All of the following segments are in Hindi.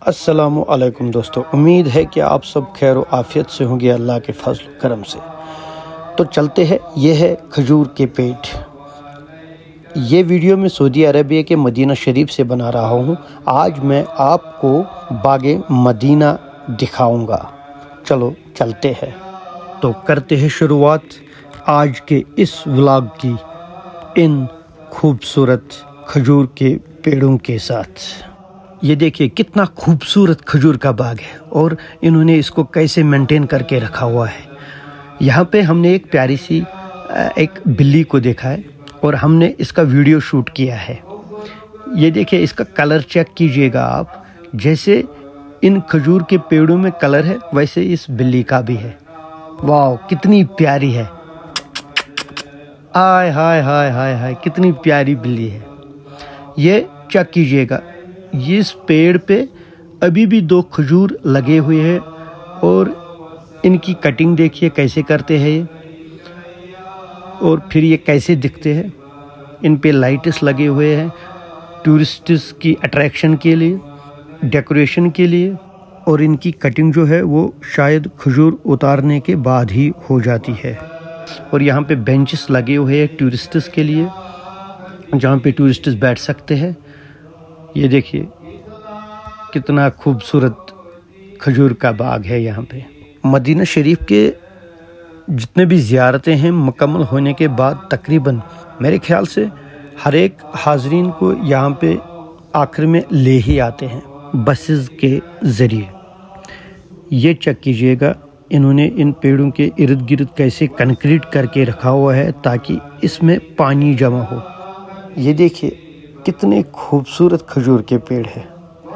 अस्सलामु अलैकुम दोस्तों, उम्मीद है कि आप सब खैर व आफ़ियत से होंगे अल्लाह के फजल करम से। तो चलते हैं, ये है खजूर के पेड़। ये वीडियो मैं सऊदी अरबिया के मदीना शरीफ से बना रहा हूँ। आज मैं आपको बागे मदीना दिखाऊंगा। चलो चलते हैं। तो करते हैं शुरुआत आज के इस व्लॉग की इन खूबसूरत खजूर के पेड़ों के साथ। ये देखिए कितना खूबसूरत खजूर का बाग है और इन्होंने इसको कैसे मेंटेन करके रखा हुआ है। यहाँ पे हमने एक प्यारी सी एक बिल्ली को देखा है और हमने इसका वीडियो शूट किया है। ये देखिए इसका कलर चेक कीजिएगा आप, जैसे इन खजूर के पेड़ों में कलर है वैसे इस बिल्ली का भी है। वाह कितनी प्यारी है, आय हाय हाय हाय हाय कितनी प्यारी बिल्ली है। ये चेक कीजिएगा, इस पेड़ पे अभी भी 2 खजूर लगे हुए हैं और इनकी कटिंग देखिए कैसे करते हैं ये, और फिर ये कैसे दिखते हैं। इन पे लाइट्स लगे हुए हैं टूरिस्ट्स की अट्रैक्शन के लिए, डेकोरेशन के लिए, और इनकी कटिंग जो है वो शायद खजूर उतारने के बाद ही हो जाती है। और यहाँ पे बेंचेस लगे हुए हैं टूरिस्ट्स के लिए, जहाँ पे टूरिस्ट्स बैठ सकते हैं। ये देखिए कितना खूबसूरत खजूर का बाग है। यहाँ पे मदीना शरीफ के जितने भी ज़ियारतें हैं मुकम्मल होने के बाद तकरीबन मेरे ख्याल से हर एक हाजरीन को यहाँ पे आखिर में ले ही आते हैं बसेस के ज़रिए। ये चेक कीजिएगा इन्होंने इन पेड़ों के इर्द गिर्द कैसे कंक्रीट करके रखा हुआ है ताकि इसमें पानी जमा हो। ये देखिए कितने खूबसूरत खजूर के पेड़ हैं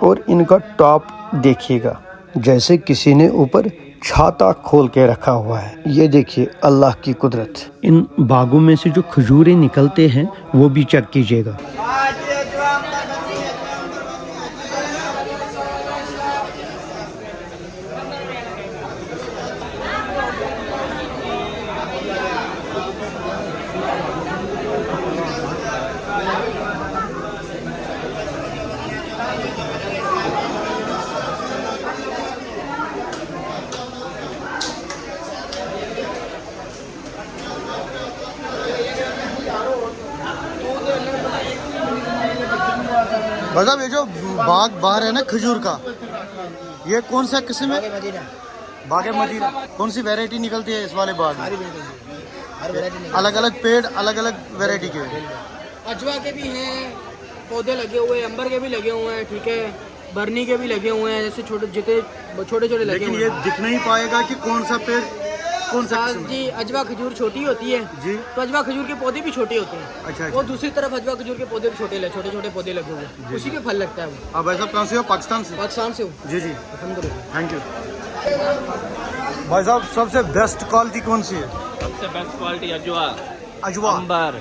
और इनका टॉप देखिएगा जैसे किसी ने ऊपर छाता खोल के रखा हुआ है। ये देखिए अल्लाह की कुदरत। इन बागों में से जो खजूरें निकलते हैं वो भी चेक कीजिएगा। भाई साहब ये जो बाग बाहर है ना खजूर का, ये कौन सा किस्म है? बाग मदीना। कौन सी वैरायटी निकलती है इस वाले बाग में? अलग अलग पेड़ अलग अलग वैरायटी के। अजवा के भी हैं पौधे लगे हुए, अंबर के भी लगे हुए हैं, ठीक है, बरनी के भी लगे हुए हैं, जैसे छोटे छोटे लगे। लेकिन ये दिख नहीं पाएगा कि कौन सा पेड़ कौन सा जी। अजवा खजूर छोटी होती है जी, तो अजवा खजूर के पौधे भी छोटे होते हैं। अच्छा, वो दूसरी तरफ अजवा खजूर के पौधे भी छोटे छोटे पौधे लगे हुए हैं, उसी पे फल लगता है वो। आप भाई साहब कहाँ से हो? पाकिस्तान से? पाकिस्तान से हूँ जी जी, अल्हम्दुलिल्लाह। Thank you. भाई साहब सबसे बेस्ट क्वालिटी कौन सी है? सबसे बेस्ट क्वालिटी अजवा, अजवा, अंबर।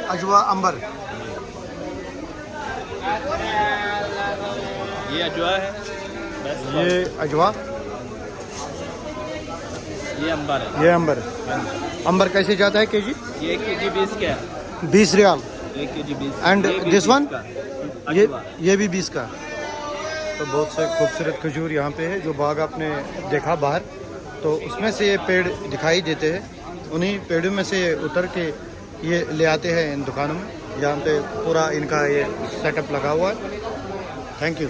अजवा अंबर। ये अजवा है, बेस्ट ये अजवा, ये अंबर है। ये अंबर। अंबर कैसे जाता है केजी? ये 1 केजी 20 का है, 20 रियाल। 1 केजी 20। एंड ये भी दिस 20 वन? का। ये अजवा। ये भी 20 का। तो बहुत से खूबसूरत खजूर यहाँ पे है। जो बाग आपने देखा बाहर, तो उसमें से ये पेड़ दिखाई देते हैं। उन्हीं पेड़ों में से उतर के ये ले आते हैं इन दुकानों में, जहाँ पे पूरा इनका ये सेटअप लगा हुआ है। Thank you.